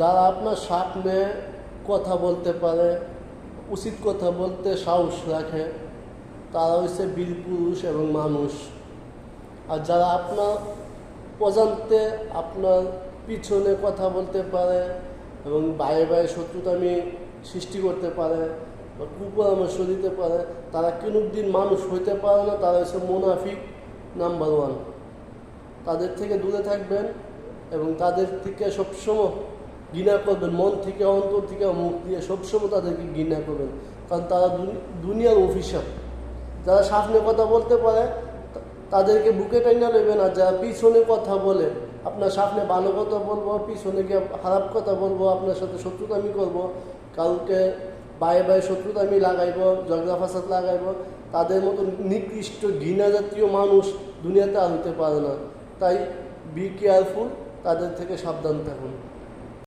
যারা আপনার সামনে কথা বলতে পারে, উচিত কথা বলতে সাহস রাখে, তারা হচ্ছে বীর পুরুষ এবং মানুষ। আর যারা আপনার অজান্তে আপনার পিছনে কথা বলতে পারে এবং বায়ে বায়ে শত্রুতামি সৃষ্টি করতে পারে বা কুপরামর্শ দিতে পারে, তারা কোনোদিন মানুষ হইতে পারে না। তারা হচ্ছে মুনাফিক নাম্বার 1। তাদের থেকে দূরে থাকবেন এবং তাদের থেকে সবসময় ঘৃণা করবেন, মন থেকে অন্তর থেকে মুখ দিয়ে সবসময় তাদেরকে ঘৃণা করবেন, কারণ তারা দুনিয়ার অফিসার। যারা সামনে কথা বলতে পারে তাদেরকে বুকে টাইনা নেবেন, আর যারা পিছনে কথা বলে, আপনার সামনে ভালো কথা বলবো, পিছনে গিয়ে খারাপ কথা বলবো, আপনার সাথে শত্রুতামি করব, কাউকে বায়ে বায়ে শত্রুতামি লাগাইব, ঝগড়া ফাসাদ লাগাইব, তাদের মতো নিকৃষ্ট ঘৃণা জাতীয় মানুষ দুনিয়াতে আর হইতে পারে না। তাই বি কেয়ারফুল, তাদের থেকে সাবধান থাকুন।